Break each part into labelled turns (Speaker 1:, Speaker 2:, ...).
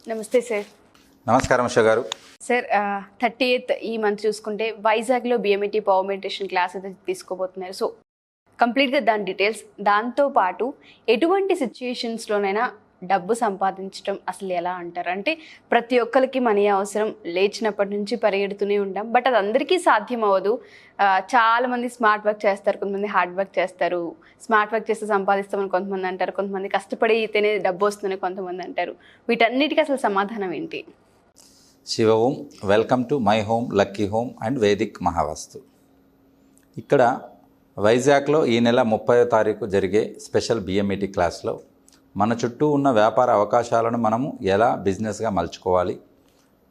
Speaker 1: నమస్తే సార్.
Speaker 2: నమస్కారం ఉషా గారు.
Speaker 1: సార్ 30th ఈ మంత్ చూసుకుంటే వైజాగ్లో బిఎంఈటీ పవర్ మెడిటేషన్ క్లాస్ అయితే తీసుకోబోతున్నారు. సో కంప్లీట్గా దాని డీటెయిల్స్, దాంతోపాటు ఎటువంటి సిచ్యుయేషన్స్లోనైనా డబ్బు సంపాదించడం అసలు ఎలా అంటారు? అంటే ప్రతి ఒక్కరికి మనీ అవసరం, లేచినప్పటి నుంచి పరిగెడుతూనే ఉంటాం. బట్ అది అందరికీ సాధ్యం అవ్వదు. చాలామంది స్మార్ట్ వర్క్ చేస్తారు, కొంతమంది హార్డ్ వర్క్ చేస్తారు. స్మార్ట్ వర్క్ చేస్తే సంపాదిస్తామని కొంతమంది అంటారు, కొంతమంది కష్టపడి అయితేనే డబ్బు వస్తుందని కొంతమంది అంటారు. వీటన్నిటికీ అసలు సమాధానం ఏంటి?
Speaker 2: Shiva Om. Welcome to my home lucky home and Vedic Mahavastu. ఇక్కడ వైజాగ్లో ఈ నెల 30వ తారీఖు జరిగే స్పెషల్ బిఎంఈటీ క్లాస్లో మన చుట్టూ ఉన్న వ్యాపార అవకాశాలను మనము ఎలా బిజినెస్గా మలుచుకోవాలి,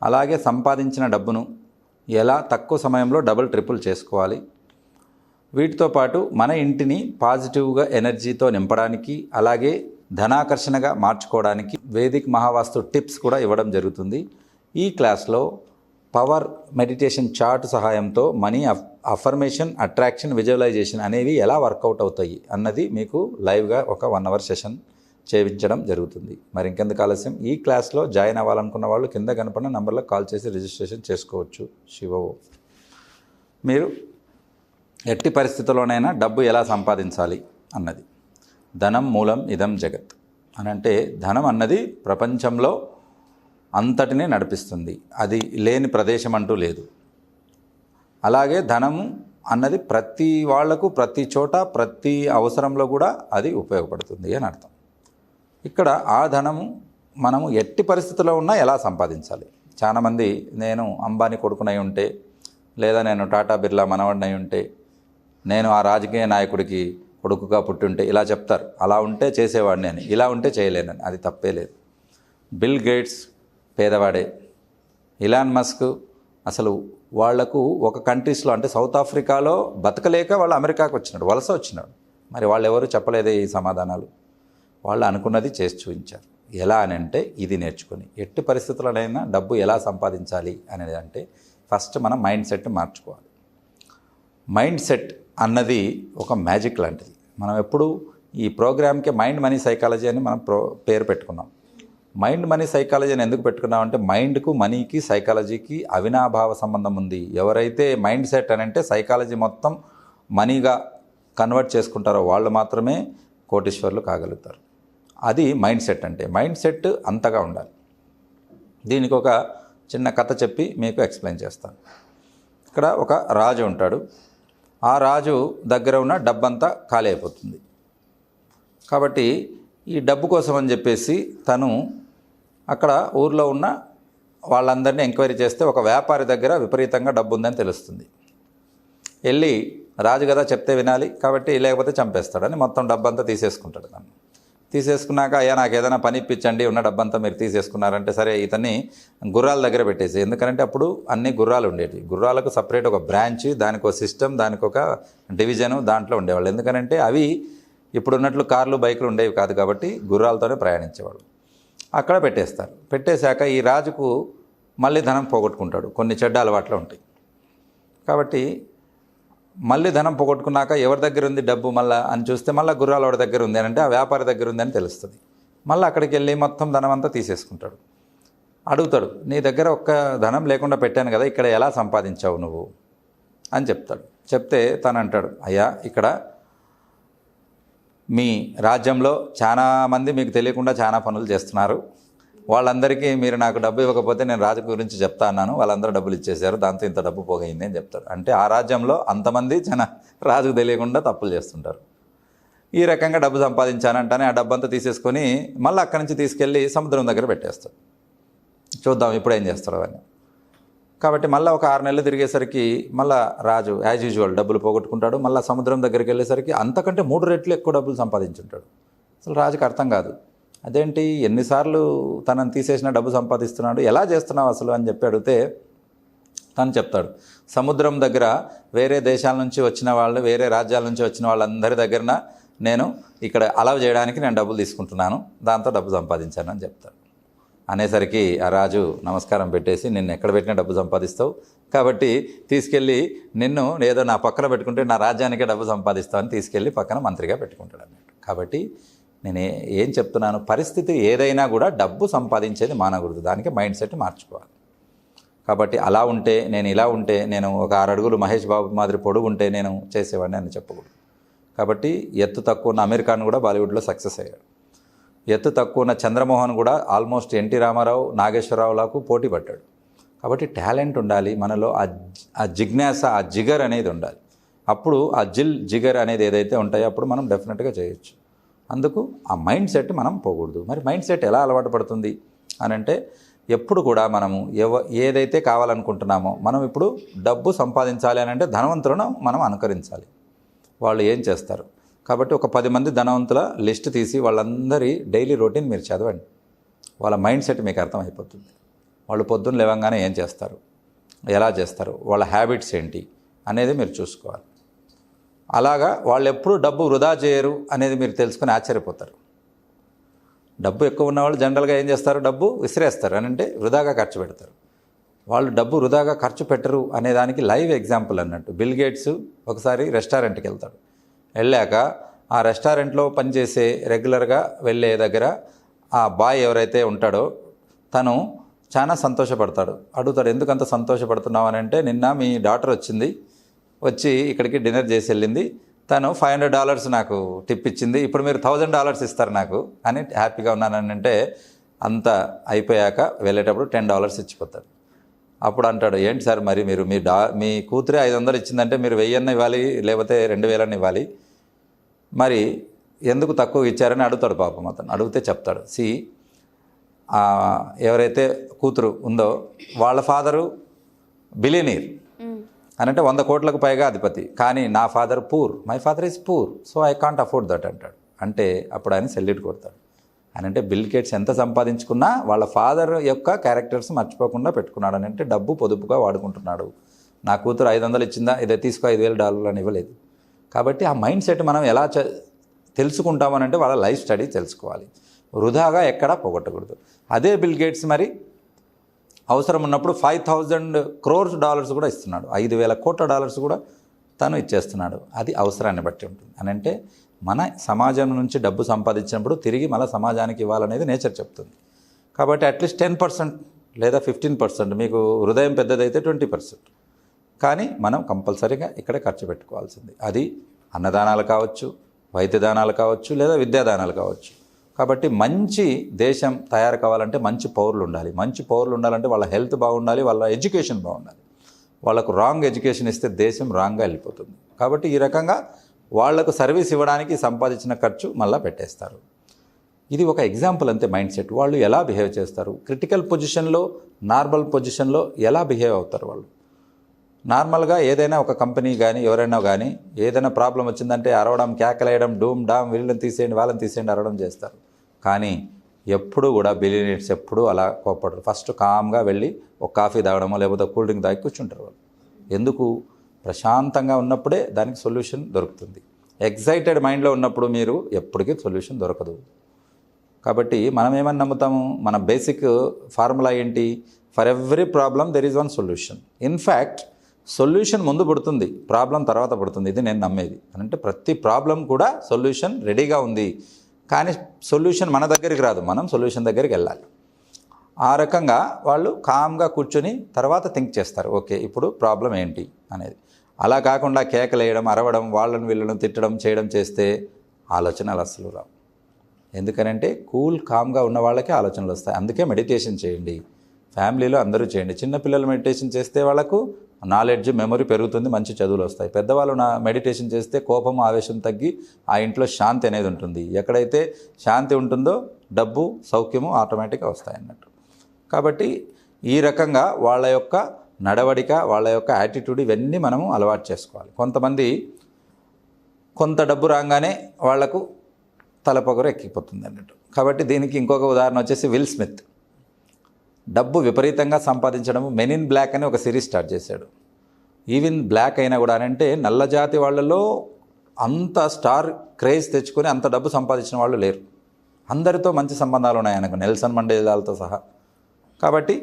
Speaker 2: అలాగే సంపాదించిన డబ్బును ఎలా తక్కువ సమయంలో డబుల్ ట్రిపుల్ చేసుకోవాలి, వీటితో పాటు మన ఇంటిని పాజిటివ్గా ఎనర్జీతో నింపడానికి, అలాగే ధనాకర్షణగా మార్చుకోవడానికి వేదిక్ మహావాస్తు టిప్స్ కూడా ఇవ్వడం జరుగుతుంది. ఈ క్లాస్లో పవర్ మెడిటేషన్ చార్ట్ సహాయంతో మనీ అఫర్మేషన్, అట్రాక్షన్, విజువలైజేషన్ అనేవి ఎలా వర్కౌట్ అవుతాయి అన్నది మీకు లైవ్గా ఒక 1 అవర్ సెషన్ చేయించడం జరుగుతుంది. మరి ఇంకెందుకు ఆలస్యం, ఈ క్లాస్లో జాయిన్ అవ్వాలనుకున్న వాళ్ళు కింద కనపడిన నంబర్లకు కాల్ చేసి రిజిస్ట్రేషన్ చేసుకోవచ్చు. శివ. మీరు ఎట్టి పరిస్థితుల్లోనైనా డబ్బు ఎలా సంపాదించాలి అన్నది. ధనం మూలం ఇదం జగత్ అని అంటే, ధనం అన్నది ప్రపంచంలో అంతటినీ నడిపిస్తుంది. అది లేని ప్రదేశం అంటూ లేదు. అలాగే ధనము అన్నది ప్రతి వాళ్లకు ప్రతి చోట ప్రతి అవసరంలో కూడా అది ఉపయోగపడుతుంది అని అర్థం. ఇక్కడ ఆ ధనము మనము ఎట్టి పరిస్థితుల్లో ఉన్నా ఎలా సంపాదించాలి. చాలామంది నేను అంబానీ కొడుకునై ఉంటే, లేదా నేను టాటా బిర్లా మనవడినై ఉంటే, నేను ఆ రాజకీయ నాయకుడికి కొడుకుగా పుట్టుంటే ఇలా చెప్తారు. అలా ఉంటే చేసేవాడిని అని, ఇలా ఉంటే చేయలేనని. అది తప్పే లేదు. బిల్ గేట్స్ పేదవాడే. ఇలాన్ మస్క్ అసలు వాళ్లకు ఒక కంట్రీస్లో అంటే సౌత్ ఆఫ్రికాలో బతకలేక వాళ్ళు అమెరికాకు వచ్చినాడు, వలస వచ్చినాడు. మరి వాళ్ళు ఎవరు చెప్పలేదే ఈ సమాధానాలు. వాళ్ళు అనుకున్నది చేసి చూపించారు. ఎలా అని అంటే, ఇది నేర్చుకొని ఎట్టి పరిస్థితుల్లోనైనా డబ్బు ఎలా సంపాదించాలి అనేది అంటే ఫస్ట్ మనం మైండ్ సెట్ మార్చుకోవాలి. మైండ్ సెట్ అన్నది ఒక మ్యాజిక్ లాంటిది. మనం ఎప్పుడు ఈ ప్రోగ్రామ్కి మైండ్ మనీ సైకాలజీ అని మనం పేరు పెట్టుకున్నాం. మైండ్ మనీ సైకాలజీ అని ఎందుకు పెట్టుకున్నామంటే, మైండ్కు మనీకి సైకాలజీకి అవినాభావ సంబంధం ఉంది. ఎవరైతే మైండ్ సెట్ అని అంటే సైకాలజీ మొత్తం మనీగా కన్వర్ట్ చేసుకుంటారో వాళ్ళు మాత్రమే కోటీశ్వర్లు కాగలుగుతారు. అది మైండ్ సెట్ అంటే. మైండ్ సెట్ అంతగా ఉండాలి. దీనికి ఒక చిన్న కథ చెప్పి మీకు ఎక్స్ప్లెయిన్ చేస్తాను. ఇక్కడ ఒక రాజు ఉంటాడు. ఆ రాజు దగ్గర ఉన్న డబ్బంతా ఖాళీ అయిపోతుంది. కాబట్టి ఈ డబ్బు కోసం అని చెప్పేసి తను అక్కడ ఊర్లో ఉన్న వాళ్ళందరినీ ఎంక్వైరీ చేస్తే ఒక వ్యాపారి దగ్గర విపరీతంగా డబ్బు ఉందని తెలుస్తుంది. వెళ్ళి రాజు కదా చెప్తే వినాలి కాబట్టి, లేకపోతే చంపేస్తాడని మొత్తం డబ్బంతా తీసేసుకుంటాడు. తను తీసేసుకున్నాక, అయ్యా నాకు ఏదైనా పని ఇప్పించండి, ఉన్న డబ్బంతా మీరు తీసేసుకున్నారంటే, సరే ఇతన్ని గుర్రాల దగ్గర పెట్టేసి, ఎందుకంటే అప్పుడు అన్ని గుర్రాలు ఉండేవి. గుర్రాలకు సపరేట్ ఒక బ్రాంచ్, దానికి ఒక సిస్టమ్, దానికి ఒక డివిజను దాంట్లో ఉండేవాళ్ళు. ఎందుకంటే అవి ఇప్పుడు ఉన్నట్లు కార్లు బైకులు ఉండేవి కాదు కాబట్టి గుర్రాలతోనే ప్రయాణించేవాళ్ళు. అక్కడ పెట్టేస్తారు. పెట్టేశాక ఈ రాజుకు మళ్ళీ ధనం పోగొట్టుకుంటాడు. కొన్ని చెడ్డ అలవాట్లు ఉంటాయి. కాబట్టి మళ్ళీ ధనం పోగొట్టుకున్నాక ఎవరి దగ్గర ఉంది డబ్బు మళ్ళీ అని చూస్తే, మళ్ళీ గుర్రాల వాడి దగ్గర ఉంది అని అంటే ఆ వ్యాపారి దగ్గర ఉంది అని తెలుస్తుంది. మళ్ళీ అక్కడికి వెళ్ళి మొత్తం ధనం అంతా తీసేసుకుంటాడు. అడుగుతాడు, నీ దగ్గర ఒక్క ధనం లేకుండా పెట్టాను కదా, ఇక్కడ ఎలా సంపాదించావు నువ్వు అని చెప్తాడు. చెప్తే తను అంటాడు, అయ్యా ఇక్కడ మీ రాజ్యంలో చాలామంది మీకు తెలియకుండా చాలా పనులు చేస్తున్నారు. వాళ్ళందరికీ మీరు నాకు డబ్బు ఇవ్వకపోతే నేను రాజు గురించి చెప్తా అన్నాను, వాళ్ళందరూ డబ్బులు ఇచ్చేశారు, దాంతో ఇంత డబ్బు పోగైంది అని చెప్తారు. అంటే ఆ రాజ్యంలో అంతమంది రాజుకు తెలియకుండా తప్పులు చేస్తుంటారు. ఈ రకంగా డబ్బు సంపాదించానంటేనే ఆ డబ్బంతా తీసేసుకొని మళ్ళీ అక్కడి నుంచి తీసుకెళ్ళి సముద్రం దగ్గర పెట్టేస్తాడు. చూద్దాం ఇప్పుడు ఏం చేస్తాడు అని. కాబట్టి మళ్ళీ ఒక 6 నెలలు తిరిగేసరికి మళ్ళీ రాజు యాజ్ యూజువల్ డబ్బులు పోగొట్టుకుంటాడు. మళ్ళీ సముద్రం దగ్గరికి వెళ్ళేసరికి అంతకంటే 3 రెట్లు ఎక్కువ డబ్బులు సంపాదించుంటాడు. అసలు రాజుకి అర్థం కాదు, అదేంటి ఎన్నిసార్లు తనని తీసేసిన డబ్బు సంపాదిస్తున్నాడు, ఎలా చేస్తున్నావు అసలు అని చెప్పి అడిగితే తను చెప్తాడు, సముద్రం దగ్గర వేరే దేశాల నుంచి వచ్చిన వాళ్ళు, వేరే రాజ్యాల నుంచి వచ్చిన వాళ్ళందరి దగ్గర నేను ఇక్కడ అలవ్ చేయడానికి నేను డబ్బులు తీసుకుంటున్నాను, దాంతో డబ్బు సంపాదించాను అని చెప్తాడు. అనేసరికి ఆ రాజు నమస్కారం పెట్టేసి, నిన్ను ఎక్కడ పెట్టినా డబ్బు సంపాదిస్తావు కాబట్టి తీసుకెళ్ళి నిన్ను ఏదో నా పక్కన పెట్టుకుంటే నా రాజ్యానికే డబ్బు సంపాదిస్తావు అని తీసుకెళ్ళి పక్కన మంత్రిగా పెట్టుకుంటాడు అన్నట్టు. కాబట్టి నేను ఏం చెప్తున్నాను, పరిస్థితి ఏదైనా కూడా డబ్బు సంపాదించేది మానకూడదు, దానికి మైండ్ సెట్ మార్చుకోవాలి. కాబట్టి అలా ఉంటే, నేను ఇలా ఉంటే, నేను ఒక 6 అడుగులు మహేష్ బాబు మాదిరి పొడుగు ఉంటే నేను చేసేవాడిని అని చెప్పకూడదు. కాబట్టి ఎత్తు తక్కువ ఉన్న అమీర్ ఖాన్ కూడా బాలీవుడ్లో సక్సెస్ అయ్యాడు. ఎత్తు తక్కువ ఉన్న చంద్రమోహన్ కూడా ఆల్మోస్ట్ ఎన్టీ రామారావు, నాగేశ్వరరావులకు పోటీ పడ్డాడు. కాబట్టి టాలెంట్ ఉండాలి మనలో, ఆ జిజ్ఞాస, ఆ జిగర్ అనేది ఉండాలి. అప్పుడు ఆ జిగర్ అనేది ఏదైతే ఉంటాయో అప్పుడు మనం డెఫినెట్గా చేయొచ్చు. అందుకు ఆ మైండ్ సెట్ మనం పోకూడదు. మరి మైండ్ సెట్ ఎలా అలవాటు పడుతుంది అని అంటే, ఎప్పుడు కూడా మనము ఏదైతే కావాలనుకుంటున్నామో, మనం ఇప్పుడు డబ్బు సంపాదించాలి అని అంటే ధనవంతులను మనం అనుకరించాలి. వాళ్ళు ఏం చేస్తారు కాబట్టి ఒక 10 మంది ధనవంతుల లిస్ట్ తీసి వాళ్ళందరి డైలీ రొటీన్ మీరు చదవండి. వాళ్ళ మైండ్ సెట్ మీకు అర్థమైపోతుంది. వాళ్ళు పొద్దున్న లేవగానే ఏం చేస్తారు, ఎలా చేస్తారు, వాళ్ళ హ్యాబిట్స్ ఏంటి అనేది మీరు చూసుకోవాలి. అలాగా వాళ్ళు ఎప్పుడు డబ్బు వృధా చేయరు అనేది మీరు తెలుసుకొని ఆశ్చర్యపోతారు. డబ్బు ఎక్కువ ఉన్నవాళ్ళు జనరల్గా ఏం చేస్తారు, డబ్బు విసిరేస్తారు అని అంటే వృధాగా ఖర్చు పెడతారు. వాళ్ళు డబ్బు వృధాగా ఖర్చు పెట్టరు అనేదానికి లైవ్ ఎగ్జాంపుల్ అన్నట్టు. బిల్ గేట్స్ ఒకసారి రెస్టారెంట్కి వెళ్తాడు. వెళ్ళాక ఆ రెస్టారెంట్లో పనిచేసే రెగ్యులర్గా వెళ్ళే దగ్గర ఆ బాయ్ ఎవరైతే ఉంటాడో తను చాలా సంతోషపడతాడు. అడుగుతాడు, ఎందుకంత సంతోషపడుతున్నావు అని అంటే, నిన్న మీ డాటర్ వచ్చి ఇక్కడికి డిన్నర్ చేసి వెళ్ళింది, తను $500 నాకు టిప్ ఇచ్చింది, ఇప్పుడు మీరు $1000 ఇస్తారు నాకు అని హ్యాపీగా ఉన్నానని అంటే, అంత అయిపోయాక వెళ్ళేటప్పుడు $10 ఇచ్చిపోతాడు. అప్పుడు అంటాడు, ఏంటి సార్ మరి మీరు మీ కూతురే 500 ఇచ్చిందంటే మీరు 1000 ఇవ్వాలి, లేకపోతే 2000 ఇవ్వాలి, మరి ఎందుకు తక్కువ ఇచ్చారని అడుగుతాడు. పాపం అతను అడిగితే చెప్తాడు, ఎవరైతే కూతురు ఉందో వాళ్ళ ఫాదరు బిలియనీర్ అని అంటే 100 కోట్లకు పైగా అధిపతి, కానీ నా father my father is poor, so I can't afford that అంటాడు. అంటే అప్పుడు ఆయన సెల్యూట్ కొడతాడు. అని అంటే బిల్ గేట్స్ ఎంత సంపాదించుకున్నా వాళ్ళ ఫాదర్ యొక్క క్యారెక్టర్స్ మర్చిపోకుండా పెట్టుకున్నాడు. అని అంటే డబ్బు పొదుపుగా వాడుకుంటున్నాడు. నా కూతురు 500 ఇచ్చిందా, ఇదే తీసుకో $5000 అని ఇవ్వలేదు. కాబట్టి ఆ మైండ్ సెట్ మనం ఎలా తెలుసుకుంటామనంటే వాళ్ళ లైఫ్ స్టడీ తెలుసుకోవాలి. వృధాగా ఎక్కడా పోగొట్టకూడదు. అదే బిల్ గేట్స్ మరి అవసరం ఉన్నప్పుడు $5,000 crores కూడా ఇస్తున్నాడు. $5,000 కోట్ల కూడా తను ఇచ్చేస్తున్నాడు. అది అవసరాన్ని బట్టి ఉంటుంది. అని అంటే మన సమాజం నుంచి డబ్బు సంపాదించినప్పుడు తిరిగి మన సమాజానికి ఇవ్వాలనేది నేచర్ చెప్తుంది. కాబట్టి అట్లీస్ట్ 10% లేదా 15%, మీకు హృదయం పెద్దదైతే 20%, కానీ మనం కంపల్సరీగా ఇక్కడ ఖర్చు పెట్టుకోవాల్సింది. అది అన్నదానాలు కావచ్చు, వైద్యదానాలు కావచ్చు, లేదా విద్యాదానాలు కావచ్చు. కాబట్టి మంచి దేశం తయారు కావాలంటే మంచి పౌరులు ఉండాలి. మంచి పౌరులు ఉండాలంటే వాళ్ళ హెల్త్ బాగుండాలి, వాళ్ళ ఎడ్యుకేషన్ బాగుండాలి. వాళ్ళకు రాంగ్ ఎడ్యుకేషన్ ఇస్తే దేశం రాంగ్గా వెళ్ళిపోతుంది. కాబట్టి ఈ రకంగా వాళ్లకు సర్వీస్ ఇవ్వడానికి సంపాదించిన ఖర్చు మళ్ళీ పెట్టేస్తారు. ఇది ఒక ఎగ్జాంపుల్ అంతే. మైండ్ సెట్ వాళ్ళు ఎలా బిహేవ్ చేస్తారు, క్రిటికల్ పొజిషన్లో, నార్మల్ పొజిషన్లో ఎలా బిహేవ్ అవుతారు వాళ్ళు. నార్మల్గా ఏదైనా ఒక కంపెనీ కానీ ఎవరైనా కానీ ఏదైనా ప్రాబ్లం వచ్చిందంటే అరవడం, కేకలేయడం, డూమ్ డామ్, వీళ్ళని తీసేయండి వాళ్ళని తీసేయండి అరవడం చేస్తారు. కానీ ఎప్పుడు కూడా బిలియనీర్స్ ఎప్పుడూ అలా కోప్పడరు. ఫస్ట్ కామ్గా వెళ్ళి ఒక కాఫీ తాగడమో లేకపోతే కూల్ డ్రింక్ తాగి కూర్చుంటారు వాళ్ళు. ఎందుకు? ప్రశాంతంగా ఉన్నప్పుడే దానికి సొల్యూషన్ దొరుకుతుంది. ఎగ్జైటెడ్ మైండ్లో ఉన్నప్పుడు మీరు ఎప్పటికీ సొల్యూషన్ దొరకదు. కాబట్టి మనం ఏమని నమ్ముతాము, మన బేసిక్ ఫార్ములా ఏంటి, for every problem there is one solution. In fact solution ముందు పడుతుంది, ప్రాబ్లం తర్వాత పడుతుంది. ఇది నేను నమ్మేది. అంటే ప్రతి ప్రాబ్లం కూడా సొల్యూషన్ రెడీగా ఉంది, కానీ సొల్యూషన్ మన దగ్గరికి రాదు, మనం సొల్యూషన్ దగ్గరికి వెళ్ళాలి. ఆ రకంగా వాళ్ళు కామ్గా కూర్చొని తర్వాత థింక్ చేస్తారు, ఓకే ఇప్పుడు ప్రాబ్లం ఏంటి అనేది. అలా కాకుండా కేకలేయడం, అరవడం, వాళ్ళని వీళ్ళని తిట్టడం చేయడం చేస్తే ఆలోచనలు అసలు రావు. ఎందుకనంటే కూల్ కామ్గా ఉన్న వాళ్ళకే ఆలోచనలు వస్తాయి. అందుకే మెడిటేషన్ చేయండి, ఫ్యామిలీలో అందరూ చేయండి. చిన్నపిల్లలు మెడిటేషన్ చేస్తే వాళ్ళకు నాలెడ్జ్, మెమరీ పెరుగుతుంది, మంచి చదువులు వస్తాయి. పెద్దవాళ్ళు మెడిటేషన్ చేస్తే కోపం, ఆవేశం తగ్గి ఆ ఇంట్లో శాంతి అనేది ఉంటుంది. ఎక్కడైతే శాంతి ఉంటుందో డబ్బు, సౌఖ్యము ఆటోమేటిక్గా వస్తాయి అన్నట్టు. కాబట్టి ఈ రకంగా వాళ్ళ యొక్క నడవడిక, వాళ్ళ యొక్క యాటిట్యూడ్ ఇవన్నీ మనము అలవాటు చేసుకోవాలి. కొంతమంది కొంత డబ్బు రాగానే వాళ్లకు తలపొగరు ఎక్కిపోతుంది అన్నట్టు. కాబట్టి దీనికి ఇంకొక ఉదాహరణ వచ్చేసి విల్ స్మిత్. డబ్బు విపరీతంగా సంపాదించడం, మెన్ ఇన్ బ్లాక్ అని ఒక సిరీస్ స్టార్ట్ చేశాడు. ఈవెన్ బ్లాక్ అయినా కూడా అంటే నల్లజాతి వాళ్ళలో అంత స్టార్ క్రేజ్ తెచ్చుకొని అంత డబ్బు సంపాదించిన వాళ్ళు లేరు. అందరితో మంచి సంబంధాలు ఉన్నాయి ఆయనకు, నెల్సన్ మండేలాలతో సహా. కాబట్టి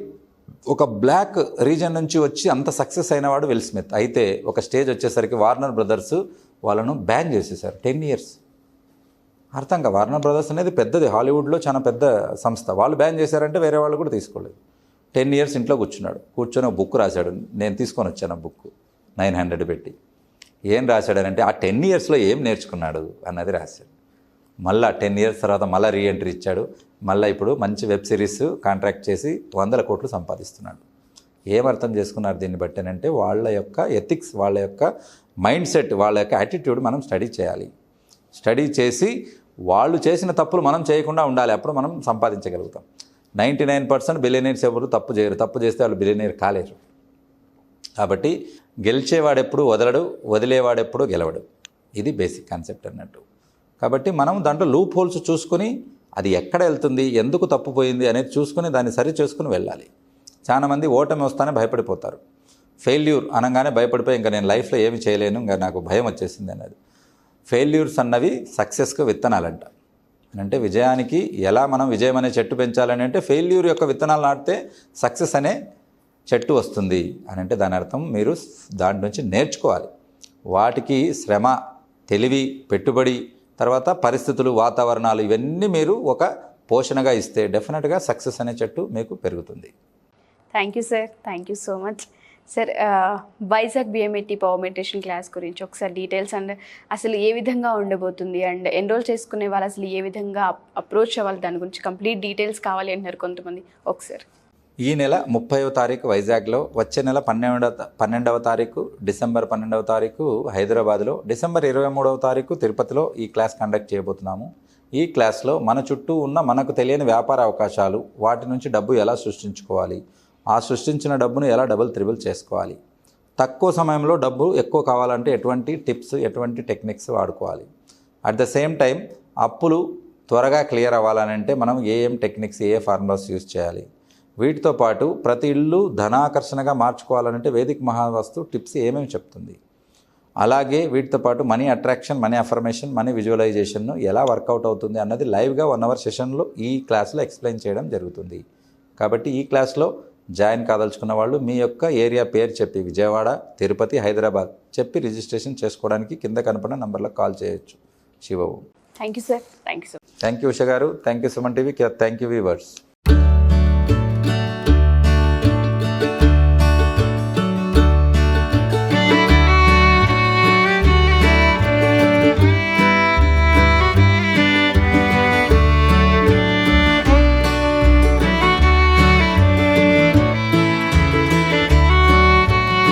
Speaker 2: ఒక బ్లాక్ రీజన్ నుంచి వచ్చి అంత సక్సెస్ అయినవాడు విల్ స్మిత్. అయితే ఒక స్టేజ్ వచ్చేసరికి వార్నర్ బ్రదర్స్ వాళ్ళను బ్యాన్ చేసేసారు 10 years. వార్నర్ బ్రదర్స్ అనేది పెద్దది, హాలీవుడ్లో చాలా పెద్ద సంస్థ. వాళ్ళు బ్యాన్ చేశారంటే వేరే వాళ్ళు కూడా తీసుకోలేదు. 10 years ఇంట్లో కూర్చొని ఒక బుక్ రాశాడు. నేను తీసుకొని వచ్చాను ఆ బుక్ 900 పెట్టి. ఏం రాశాడనంటే ఆ 10 yearsలో ఏం నేర్చుకున్నాడు అన్నది రాశాడు. మళ్ళీ 10 years తర్వాత మళ్ళీ రీఎంట్రీ ఇచ్చాడు. మళ్ళీ ఇప్పుడు మంచి వెబ్ సిరీస్ కాంట్రాక్ట్ చేసి 100 కోట్లు సంపాదిస్తున్నాడు. ఏం అర్థం చేసుకున్నారు దీన్ని బట్టేనంటే వాళ్ళ యొక్క ఎథిక్స్, వాళ్ళ యొక్క మైండ్ సెట్, వాళ్ళ యొక్క యాటిట్యూడ్ మనం స్టడీ చేయాలి. స్టడీ చేసి వాళ్ళు చేసిన తప్పులు మనం చేయకుండా ఉండాలి. అప్పుడు మనం సంపాదించగలుగుతాం. 99% బిలియనీర్స్ ఎవరు తప్పు చేయరు. తప్పు చేస్తే వాళ్ళు బిలియనీర్ కాలేరు. కాబట్టి గెలిచేవాడెప్పుడు వదలడు, వదిలేవాడెప్పుడు గెలవడు. ఇది బేసిక్ కాన్సెప్ట్ అన్నట్టు. కాబట్టి మనం దాంట్లో లూప్ హోల్స్ చూసుకొని అది ఎక్కడ వెళ్తుంది, ఎందుకు తప్పుపోయింది అనేది చూసుకొని దాన్ని సరి చేసుకుని వెళ్ళాలి. చాలామంది ఓటమి వస్తానే భయపడిపోతారు. ఫెయిల్యూర్ అనగానే భయపడిపోయి ఇంకా నేను లైఫ్లో ఏమి చేయలేను, ఇంకా నాకు భయం వచ్చేసింది అన్నది. ఫెయిల్యూర్స్ అన్నవి సక్సెస్కు విత్తనాలంట. అంటే విజయానికి ఎలా మనం విజయం అనే చెట్టు పెంచాలని అంటే ఫెయిల్యూర్ యొక్క విత్తనాలు నాటితే సక్సెస్ అనే చెట్టు వస్తుంది అని అంటే దాని అర్థం మీరు దాని నుంచి నేర్చుకోవాలి. వాటికి శ్రమ, తెలివి, పెట్టుబడి, తర్వాత పరిస్థితులు, వాతావరణాలు ఇవన్నీ మీరు ఒక పోషణగా ఇస్తే డెఫినెట్గా సక్సెస్ అనే చెట్టు మీకు పెరుగుతుంది.
Speaker 1: Thank you sir, thank you so much sir. Vizag BMET power meditation class గురించి ఒకసారి డీటెయిల్స్ అండ్ అసలు ఏ విధంగా ఉండబోతుంది అండ్ ఎన్రోల్ చేసుకునే వాళ్ళు అసలు ఏ విధంగా అప్రోచ్ అవ్వాలి, దాని గురించి కంప్లీట్ డీటెయిల్స్ కావాలి అంటున్నారు కొంతమంది. ఒకసారి
Speaker 2: ఈ నెల 30వ తారీఖు వైజాగ్లో, వచ్చే నెల 12వ తారీఖు డిసెంబర్ 12వ తారీఖు హైదరాబాద్లో, డిసెంబర్ 23వ తారీఖు తిరుపతిలో ఈ క్లాస్ కండక్ట్ చేయబోతున్నాము. ఈ క్లాస్లో మన చుట్టూ ఉన్న మనకు తెలియని వ్యాపార అవకాశాలు, వాటి నుంచి డబ్బు ఎలా సృష్టించుకోవాలి, ఆ సృష్టించిన డబ్బును ఎలా డబుల్ త్రిబుల్ చేసుకోవాలి, తక్కువ సమయంలో డబ్బు ఎక్కువ కావాలంటే ఎటువంటి టిప్స్, ఎటువంటి టెక్నిక్స్ వాడుకోవాలి, అట్ ద సేమ్ టైం అప్పులు త్వరగా క్లియర్ అవ్వాలనంటే మనం ఏం టెక్నిక్స్, ఏ ఫార్ములాస్ యూజ్ చేయాలి, వీటితో పాటు ప్రతి ఇల్లు ధనాకర్షణగా మార్చుకోవాలంటే వేదిక్ మహావాస్తు టిప్స్ ఏమేమి చెప్తుంది, అలాగే వీటితో పాటు money attraction, money affirmation, money విజువలైజేషన్ను ఎలా వర్కౌట్ అవుతుంది అన్నది లైవ్గా 1 hour సెషన్లో ఈ క్లాస్లో ఎక్స్ప్లెయిన్ చేయడం జరుగుతుంది. కాబట్టి ఈ క్లాస్లో జాయిన్ కాదలుచుకున్న వాళ్ళు మీ యొక్క ఏరియా పేరు చెప్పి విజయవాడ, తిరుపతి, హైదరాబాద్ చెప్పి రిజిస్ట్రేషన్ చేసుకోవడానికి కింద కనపడిన నంబర్లకు కాల్ చేయొచ్చు. శివవు.
Speaker 1: Thank you sir, thank you sir.
Speaker 2: Thank you Usha garu, thank you Suman TV, thank you viewers.